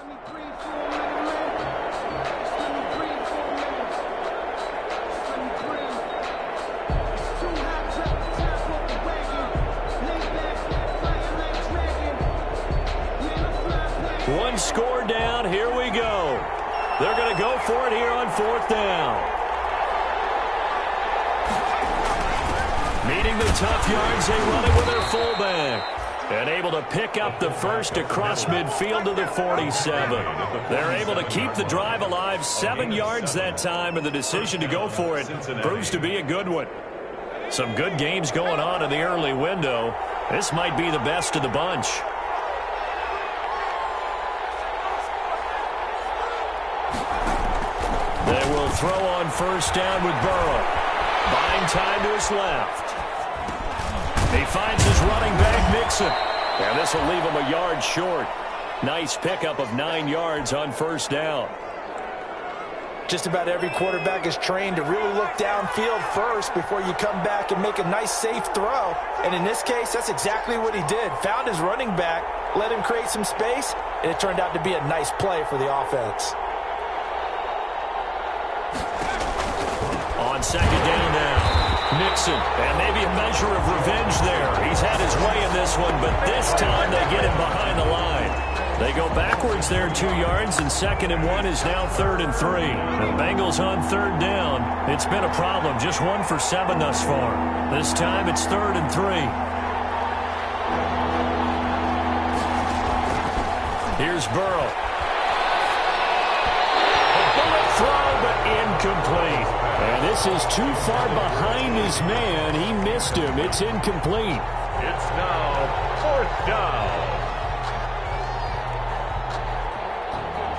One score down. Here we go. They're going to go for it here on 4th down. Meeting the tough yards, they run it with their fullback. And able to pick up the first across midfield to the 47. They're able to keep the drive alive, 7 yards that time, and the decision to go for it proves to be a good one. Some good games going on in the early window. This might be the best of the bunch. They will throw on 1st down with Burrow. Buying time to his left. He finds his running back, Mixon. And this will leave him a yard short. Nice pickup of 9 yards on 1st down. Just about every quarterback is trained to really look downfield first before you come back and make a nice, safe throw. And in this case, that's exactly what he did. Found his running back, let him create some space, and it turned out to be a nice play for the offense. On 2nd down now. Mixon, and maybe a measure of revenge there. He's had his way in this one, but this time they get him behind the line. They go backwards there 2 yards, and 2nd and 1 is now 3rd and 3. The Bengals on 3rd down. It's been a problem, just 1 for 7 thus far. This time it's 3rd and 3. Here's Burrow. A bullet throw, but incomplete. And this is too far behind his man. He missed him. It's incomplete. It's now 4th down.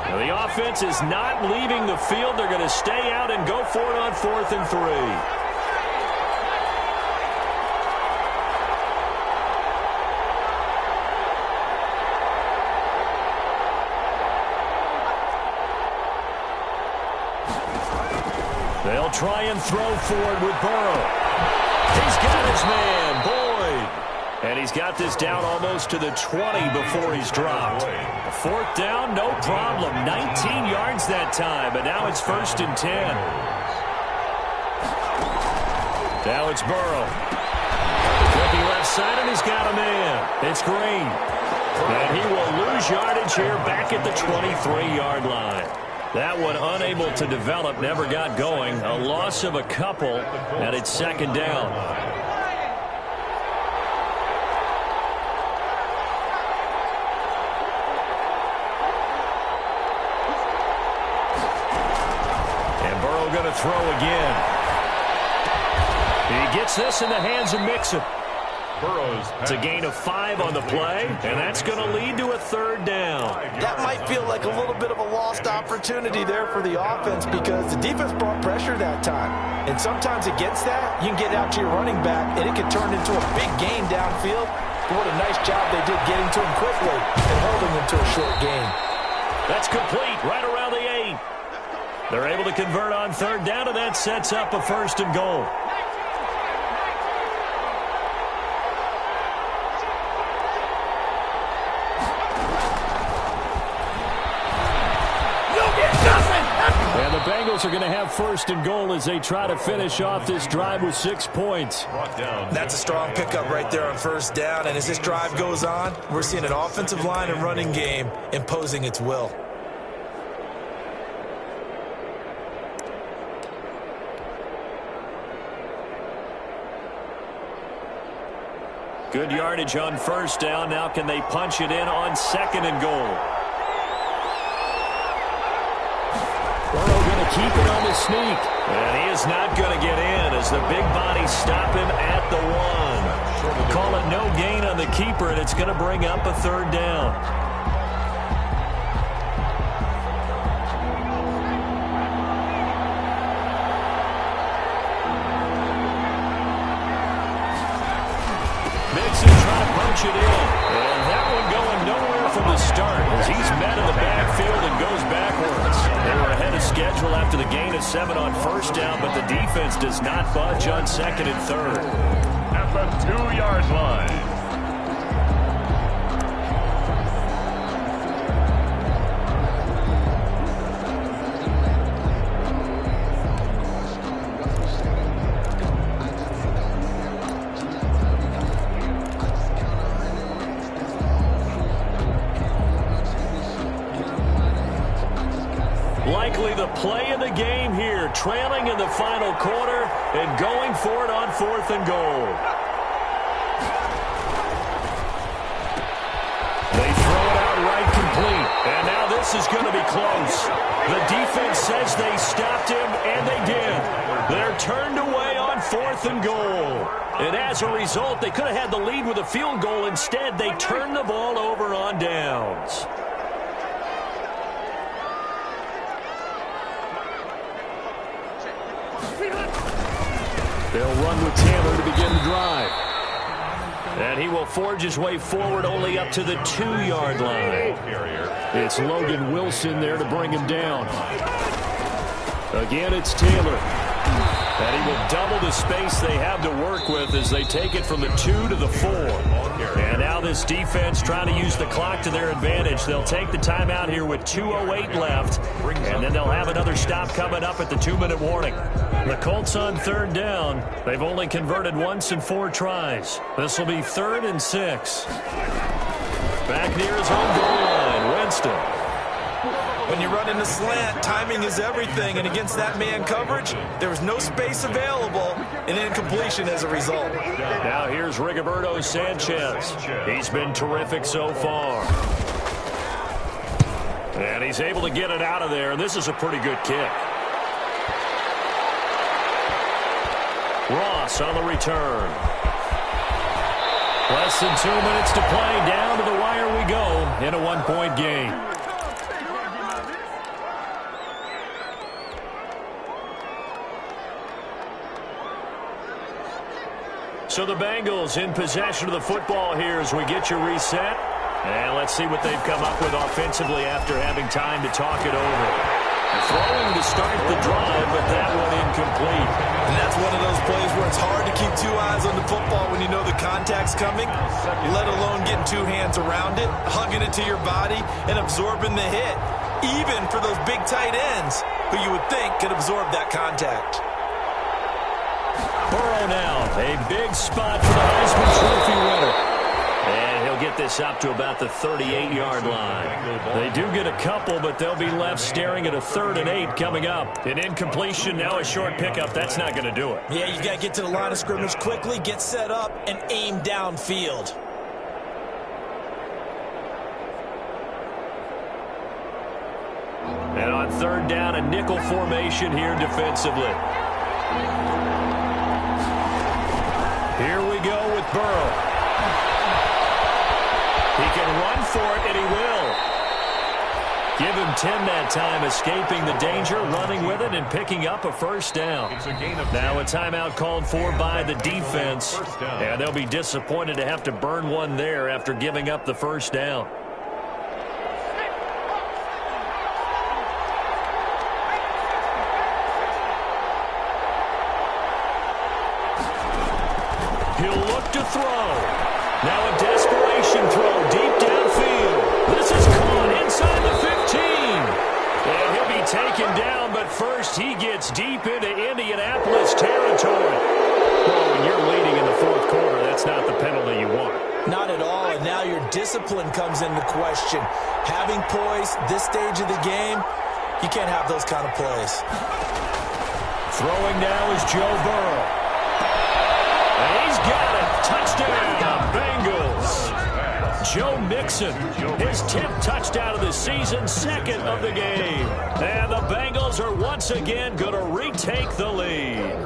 Now the offense is not leaving the field. They're going to stay out and go for it on 4th and 3. They'll try and throw forward with Burrow. He's got his man, Boyd. And he's got this down almost to the 20 before he's dropped. 4th down, no problem. 19 yards that time, but now it's 1st and 10. Now it's Burrow. Looking left side, and he's got a man. It's Green. And he will lose yardage here back at the 23-yard line. That one unable to develop, never got going. A loss of a couple, and it's 2nd down. And Burrow going to throw again. He gets this in the hands of Mixon. It's a gain of 5 on the play, and that's going to lead to a 3rd down. That might feel like a little bit of a lost opportunity there for the offense because the defense brought pressure that time. And sometimes against that, you can get out to your running back, and it can turn into a big gain downfield. But what a nice job they did getting to him quickly and holding him to a short gain. That's complete right around the 8. They're able to convert on 3rd down, and that sets up a 1st and goal. And the Bengals are going to have 1st and goal as they try to finish off this drive with 6 points. That's a strong pickup right there on 1st down. And as this drive goes on, we're seeing an offensive line and running game imposing its will. Good yardage on 1st down. Now can they punch it in on 2nd and goal? Burrow going to keep it on the sneak. And he is not going to get in as the big bodies stop him at the 1. Call it no gain on the keeper, and it's going to bring up a 3rd down. Mixon trying to punch it in. And that one going nowhere from the start as he's met in the backfield and goes backwards. They were ahead of schedule after the gain of 7 on 1st down, but the defense does not budge on 2nd and 3rd. At the 2-yard line. 2 likely the play of the game here, trailing in the final quarter and going for it on 4th and goal. They throw it out right complete, and now this is going to be close. The defense says they stopped him, and they did. They're turned away on 4th and goal. And as a result, they could have had the lead with a field goal. Instead, they turned the ball over on downs. They'll run with Taylor to begin the drive. And he will forge his way forward only up to the 2-yard line. It's Logan Wilson there to bring him down. Again, it's Taylor. And he will double the space they have to work with as they take it from the 2 to the 4. And now this defense trying to use the clock to their advantage. They'll take the timeout here with 2:08 left. And then they'll have another stop coming up at the 2-minute warning. The Colts on 3rd down. They've only converted once in 4 tries. This will be 3rd and 6. Back near his own goal line, Winston. When you run in the slant, timing is everything, and against that man coverage, there was no space available, and incompletion as a result. Now here's Rigoberto Sanchez. He's been terrific so far. And he's able to get it out of there, and this is a pretty good kick. Ross on the return. Less than 2 minutes to play. Down to the wire we go in a 1-point game. So the Bengals in possession of the football here as we get you reset. And let's see what they've come up with offensively after having time to talk it over. Throwing to start the drive, but that one incomplete. And that's one of those plays where it's hard to keep 2 eyes on the football when you know the contact's coming, let alone getting 2 hands around it, hugging it to your body, and absorbing the hit, even for those big tight ends who you would think could absorb that contact. Burrow now, a big spot for the Heisman Trophy winner. And he'll get this up to about the 38-yard line. They do get a couple, but they'll be left staring at a 3rd and 8 coming up. An incompletion, now a short pickup. That's not going to do it. Yeah, you got to get to the line of scrimmage quickly, get set up, and aim downfield. And on 3rd down, a nickel formation here defensively. Here we go with Burrow. He can run for it, and he will. Give him 10 that time, escaping the danger, running with it, and picking up a 1st down. Now a timeout called for by the defense, and they'll be disappointed to have to burn one there after giving up the 1st down. He'll look to throw. Now a desperation throw deep downfield. This is caught inside the 15. And he'll be taken down, but first he gets deep into Indianapolis territory. Well, when you're leading in the 4th quarter, that's not the penalty you want. Not at all, and now your discipline comes into question. Having poise this stage of the game, you can't have those kind of plays. Throwing now is Joe Burrow. And he's got it. Touchdown, Bengals. Joe Mixon, his 10th touchdown of the season, 2nd of the game. And the Bengals are once again going to retake the lead.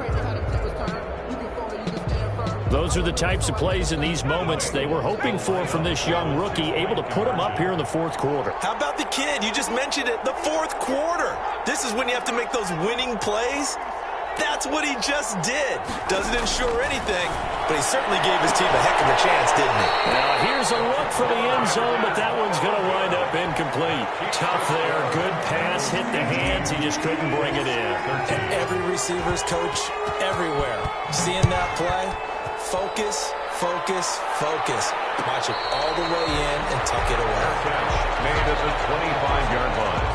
Those are the types of plays in these moments they were hoping for from this young rookie, able to put him up here in the 4th quarter. How about the kid? You just mentioned it, the 4th quarter. This is when you have to make those winning plays. That's what he just did. Doesn't ensure anything, but he certainly gave his team a heck of a chance, didn't he? Now here's a look for the end zone, but that one's going to wind up incomplete. Tough there. Good pass. Hit the hands. He just couldn't bring it in. And every receiver's coach everywhere. Seeing that play, focus, focus, focus. Watch it all the way in and tuck it away. Made at the 25-yard line.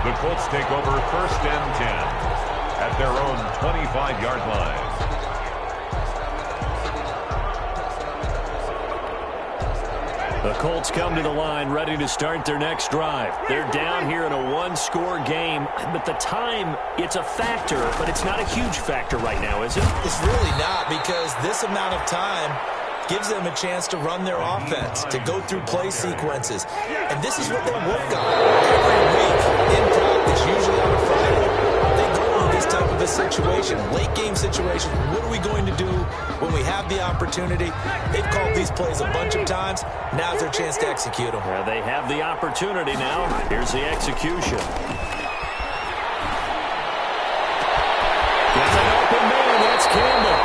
The Colts take over 1st and 10. At their own 25-yard line. The Colts come to the line ready to start their next drive. They're down here in a one-score game, but the time, it's a factor, but it's not a huge factor right now, is it? It's really not, because this amount of time gives them a chance to run their offense, to go through play sequences. And this is what they work on every week in practice, usually on a Friday. They go into this type of a situation, late game situation. What are we going to do when we have the opportunity? They've called these plays a bunch of times. Now's their chance to execute them. Yeah, they have the opportunity now. Here's the execution. Got an open man. That's Campbell.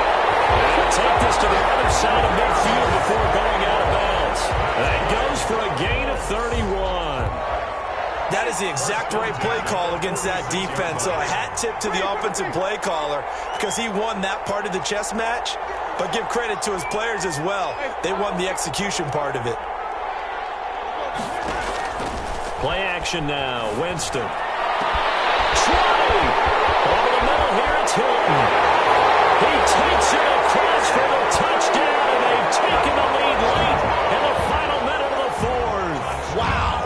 They'll take this to the other side of midfield before going out of bounds. That goes for a gain of 31. That is the exact right play call against that defense. So a hat tip to the offensive play caller, because he won that part of the chess match. But give credit to his players as well. They won the execution part of it. Play action now. Winston. Trey. Over the middle here, it's Hilton. He takes it across for the touchdown, and they've taken the lead late in the final minute of the fourth. Wow.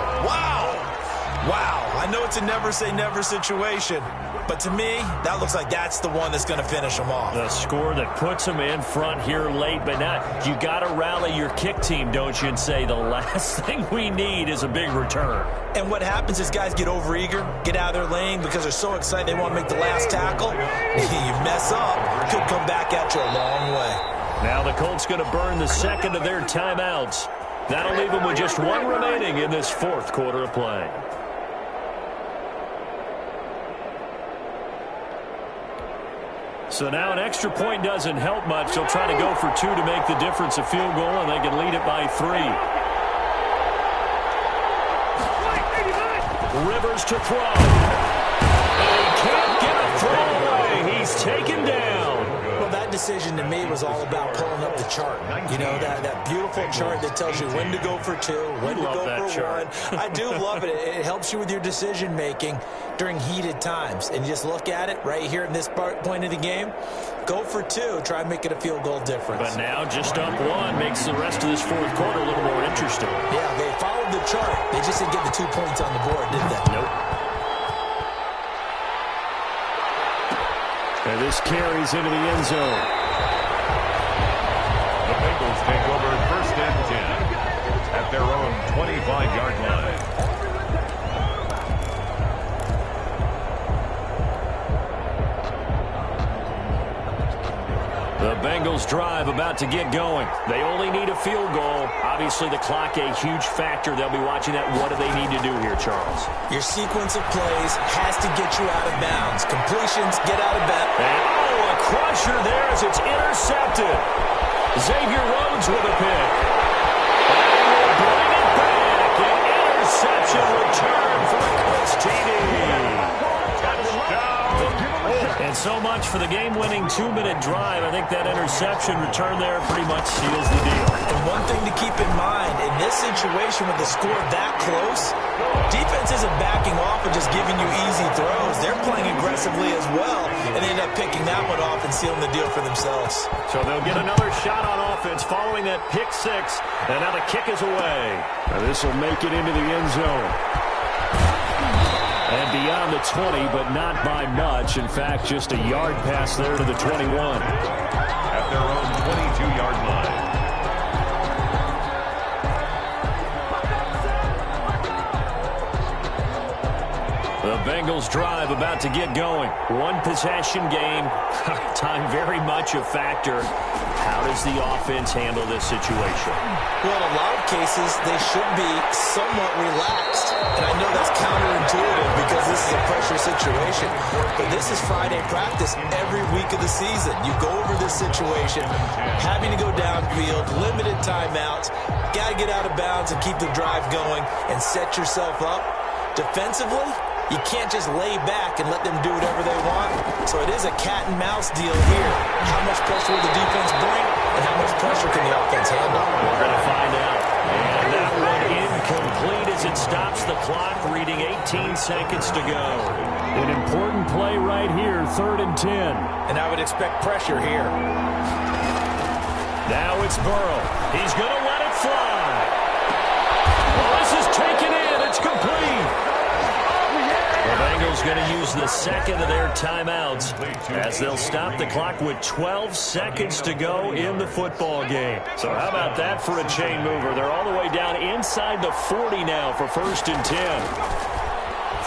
I know it's a never-say-never situation, but to me, that looks like that's the one that's going to finish them off. The score that puts them in front here late, but now you got to rally your kick team, don't you, and say the last thing we need is a big return. And what happens is guys get overeager, get out of their lane because they're so excited they want to make the last tackle. You mess up, could come back at you a long way. Now the Colts going to burn the second of their timeouts. That'll leave them with just one remaining in this fourth quarter of play. So now an extra point doesn't help much. They'll try to go for two to make the difference a field goal, and they can lead it by 3. Rivers to throw. And he can't get a throw away. He's taken down. Well, that decision to me was all about pulling up the chart. You know, that beautiful chart that tells you when to go for 2, when to go for 1. I do love it. It helps you with your decision-making during heated times. And you just look at it right here in this point of the game. Go for 2. Try and make it a field goal difference. But now just up 1 makes the rest of this fourth quarter a little more interesting. Yeah, they followed the chart. They just didn't get the 2 points on the board, did they? Nope. And this carries into the end zone. The Bengals take over first and 10 at their own 25-yard line. The Bengals drive about to get going. They only need a field goal. Obviously, the clock a huge factor. They'll be watching that. What do they need to do here, Charles? Your sequence of plays has to get you out of bounds. Completions, get out of bounds. And, a crusher there as it's intercepted. Xavier Rhodes with a pick. And we'll bring it back. An interception return for the Colts TD. And so much for the game-winning 2-minute drive. I think that interception return there pretty much seals the deal. And one thing to keep in mind, in this situation with the score that close, defense isn't backing off and just giving you easy throws. They're playing aggressively as well, and they end up picking that one off and sealing the deal for themselves. So they'll get another shot on offense following that pick 6, and now the kick is away. Now this will make it into the end zone. And beyond the 20, but not by much. In fact, just a yard pass there to the 21. At their own 22-yard line. The Bengals drive about to get going. One possession game. Time very much a factor. How does the offense handle this situation? Well, in a lot of cases, they should be somewhat relaxed. And I know that's counterintuitive because this is a pressure situation. But this is Friday practice every week of the season. You go over this situation, having to go downfield, limited timeouts, got to get out of bounds and keep the drive going and set yourself up. Defensively, you can't just lay back and let them do whatever they want. So it is a cat and mouse deal here. How much pressure will the defense bring, and how much pressure can the offense handle? We're going to find out. And that one incomplete as it stops the clock, reading 18 seconds to go. An important play right here, 3rd and 10. And I would expect pressure here. Now it's Burrow. He's going to let it fly. going to use the second of their timeouts as they'll stop the clock with 12 seconds to go in the football game. So how about that for a chain mover? They're all the way down inside the 40 now for 1st and 10.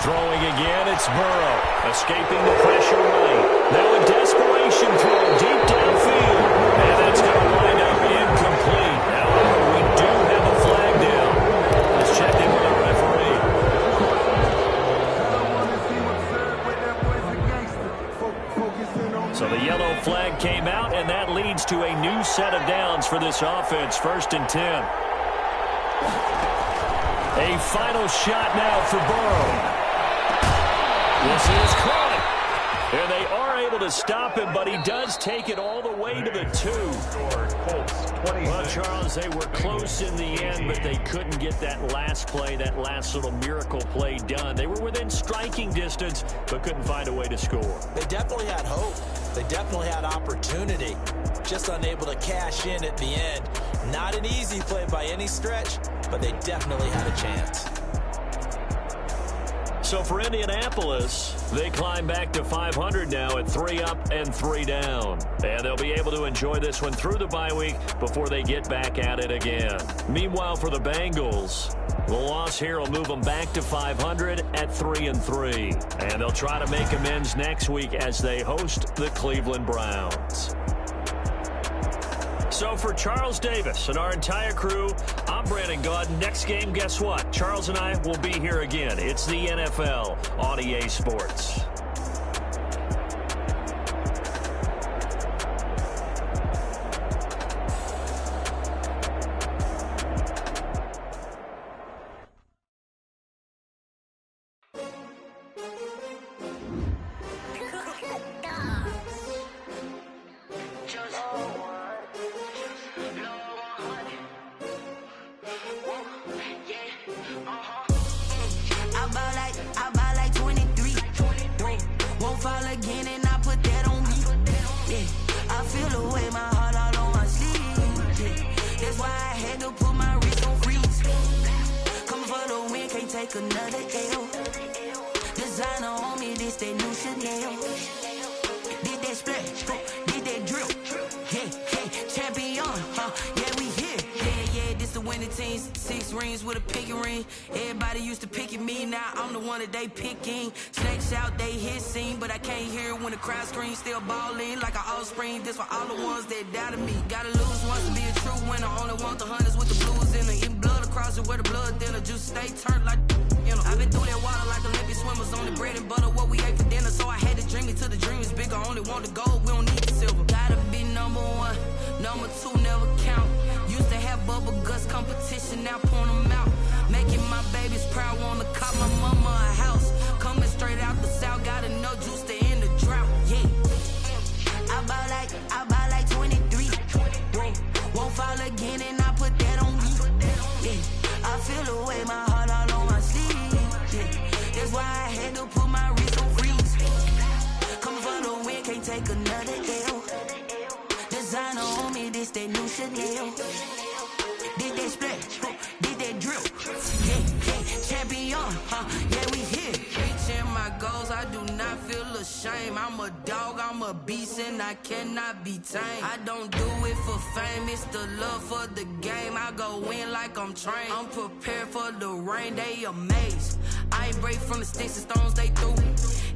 Throwing again, it's Burrow. Escaping the pressure right. Now a desperation throw deep downfield. And that's going to wind up incomplete. However, we do have a flag down. Let's check in with our referee. So the yellow flag came out, and that leads to a new set of downs for this offense. 1st and 10. A final shot now for Burrow. This is caught. And they are able to stop him, but he does take it all the way to the 2. Well, Charles, they were close in the end, but they couldn't get that last play, that last little miracle play done. They were within striking distance, but couldn't find a way to score. They definitely had hope. They definitely had opportunity. Just unable to cash in at the end. Not an easy play by any stretch, but they definitely had a chance. So for Indianapolis, they climb back to 500 now at 3 up and 3 down. And they'll be able to enjoy this one through the bye week before they get back at it again. Meanwhile, for the Bengals, the loss here will move them back to 500 at 3 and 3. And they'll try to make amends next week as they host the Cleveland Browns. So for Charles Davis and our entire crew, I'm Brandon Gaudin. Next game, guess what? Charles and I will be here again. It's the NFL on EA Sports. They picking snakes out, they hissing, but I can't hear it when the crowd screams. Still balling like an offspring. This for all the ones that doubted me. Gotta lose once to be a true winner. Only want the hunters with the blues in it. Eating blood across it where the blood thinner. Juice stay turned like you know. I've been through that water like Olympic swimmers. On the bread and butter what we ate for dinner. So I had to dream it till the dream is bigger. Only want the gold, we don't need the silver. Gotta be number 1, number 2 never count. Used to have bubble guts competition, now point them out. Making my babies proud, wanna cop my mama a house. Coming straight out the south, gotta know juice to end the drought, yeah. I buy like 23. Won't fall again and I put that on me, yeah. I feel the way, my heart all on my sleeve, yeah. That's why I had to put my wrist on freeze. Coming for the win, can't take another L. Designer on me, this that new Chanel. Did that splash, did that drill, yeah, champion, yeah, we here. Reaching my goals, I do not feel ashamed. I'm a dog, I'm a beast, and I cannot be tamed. I don't do it for fame, it's the love for the game. I go in like I'm trained. I'm prepared for the rain, they amazed. I ain't break from the sticks and stones they threw.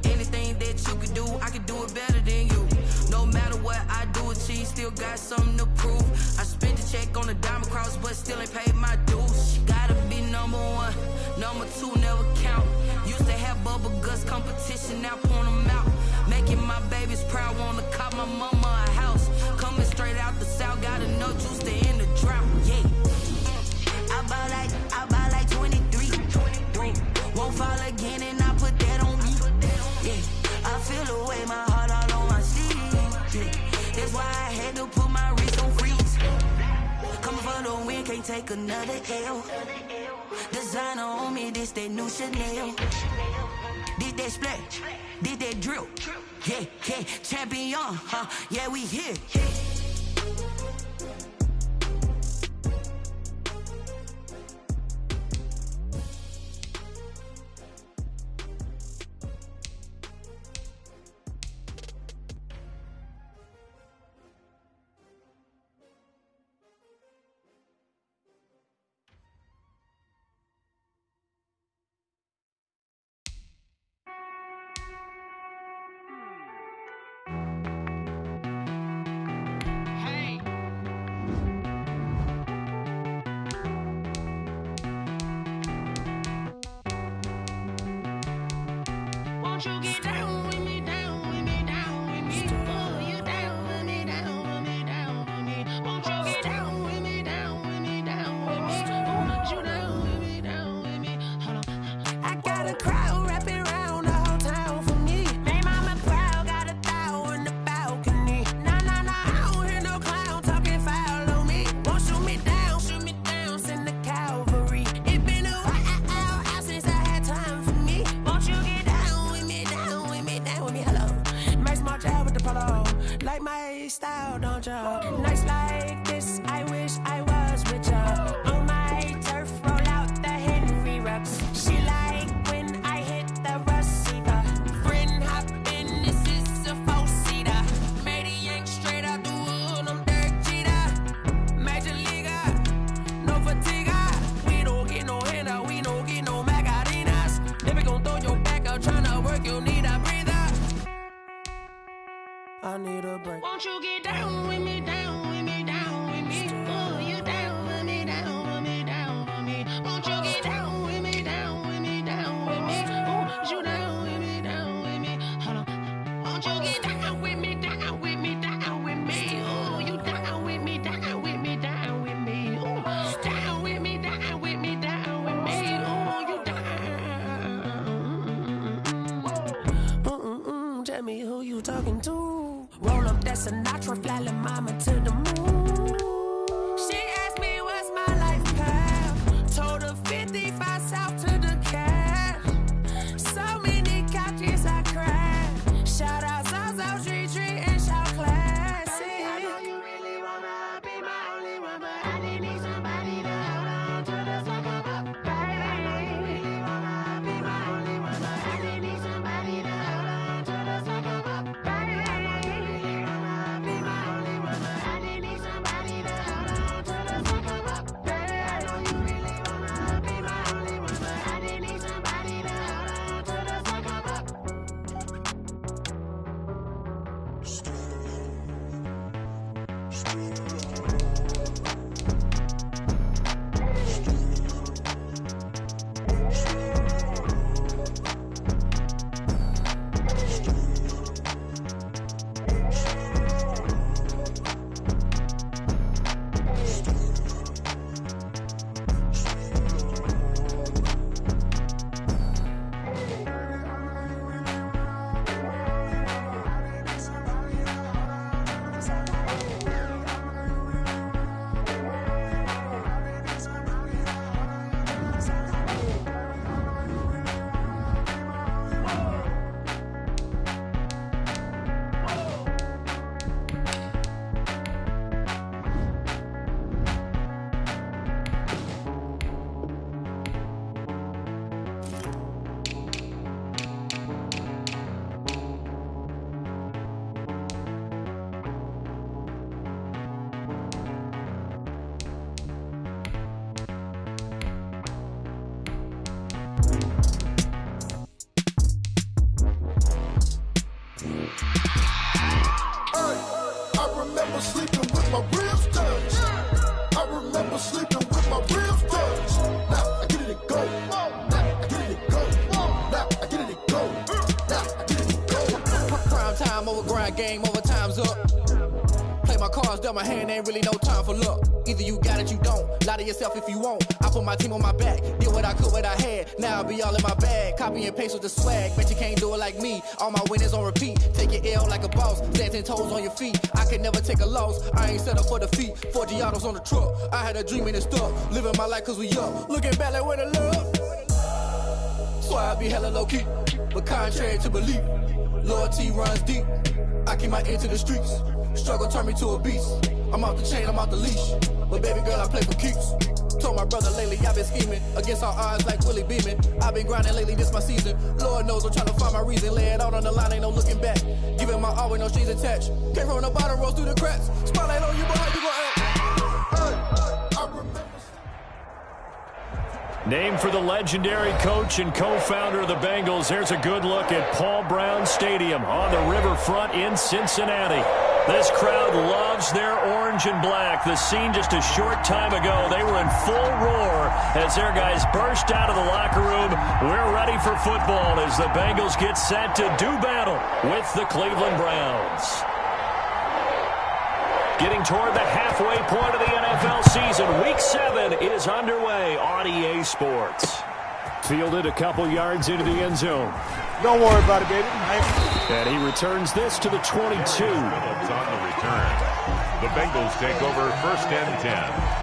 Anything that you could do, I could do it better than you. No matter what I do, achieve, still got something to prove. I spent the check on the diamond cross, but still ain't paid my dues. Gotta be number 1, number 2 never count. Used to have bubble guts competition, now point them out. Making my babies proud, wanna cop my mama a house. Coming straight out the south, gotta know juice to end the drought, yeah. I buy like 23. Won't fall again and I put that on me, yeah. I feel the way, my heart all on my sleeve, yeah. That's why I had to put my wrist on freeze. Coming for the win, can't take another L. Designer on me, this that new Chanel. Did that splash, did that drill, yeah, champion, yeah, we here. Won't you get down with me, down with me, down with me? Oh, you down with me, down with me, down with me. Won't you get down with me, down with me, down with me? Oh, you down with me, down with me. Hold on. I got a crowd wrapping around the whole town for me. Hey, mama proud, got a thou in the balcony. Nah, nah, nah, I don't hear no clown talking foul on me. Won't shoot me down, send the cavalry. It been a while since I had time for me. Won't you get down with me, down with me, down with me? Hello. Max March out with the polo. Like my style, don't you? Nights like this, I wish I was with ya. On my turf, roll out the Henry Rux. She like when I hit the receiver. Friend hop in, this is a four-seater. Made a yank straight out the wood, I'm Derek Jeter. Major leaguer, no fatigue. We don't get no handout, we don't get no Macarinas. If we gon' throw your back out, tryna work, you'll need a breather. I need a break. Won't you get down with me, down with me, down with me? Oh, you down with me, down with me, down with me. Won't you get down with me, down with me, down with me? Oh, you down with me, down with me. Hold on. Won't you get down with me, down with me, down with me? Oh, you down with me, down with me, down with me. Oh, down with me, down with me, down with me. Oh, you down. Tell me who you talking to. Roll up that Sinatra, fly la mama to the moon. She asked me what's my life path. Told her 55 south to the cab. So many couches I cried. Shout out South Street and shout classic. I know you really wanna be my only one, but I didn't need somebody to hold on to the second up. Baby, I know you really wanna be my only one, but I didn't need somebody to hold on to the second up. Baby, I know you really wanna be my only one, but I didn't need somebody to hold on to the second up. Baby, I know you really wanna be my only one, but I didn't need somebody to hold on to the second up. I remember sleeping with my ribs touched. I remember sleeping with my ribs touched. Now I get it and go. Now I get it and go. Now I get it and go. Now I get it and go. Prime time over grind game, over time's up. Play my cards, dealt my hand, ain't really no time for luck. Either you got it, you don't. Lie to yourself if you won't. I put my team on my back, did what I could, what I had. Now I'll be all in my bag. Copy and paste with the swag. Bet you can't do it like me. All my winners on repeat. Take your L like a boss. Stand 10 toes on your feet. I can never take a loss. I ain't set up for defeat. 4 Giottos on the truck. I had a dream and it's stuck. Living my life cause we up. Looking back like where the love. So I be hella low key. But contrary to belief, loyalty runs deep. I keep my ear to the streets. Struggle turned me to a beast. I'm off the chain, I'm off the leash. But baby girl, I play for keeps. Told my brother lately, I've been scheming. Against all odds like Willie Beeman. I've been grinding lately, this my season. Lord knows I'm trying to find my reason. Lay it out on the line, ain't no looking back. Giving my all with no strings attached. Came from the bottom, rose through the cracks. Spotlight on you, boy, how you gon' act? I remember. Named for the legendary coach and co-founder of the Bengals, here's a good look at Paul Brown Stadium on the riverfront in Cincinnati. This crowd loves their orange and black. The scene just a short time ago, they were in full roar as their guys burst out of the locker room. We're ready for football as the Bengals get set to do battle with the Cleveland Browns. Getting toward the halfway point of the NFL season, Week 7 is underway on EA Sports. Fielded a couple yards into the end zone. Don't worry about it, baby. And he returns this to the 22. Phillips on the return. The Bengals take over 1st and 10.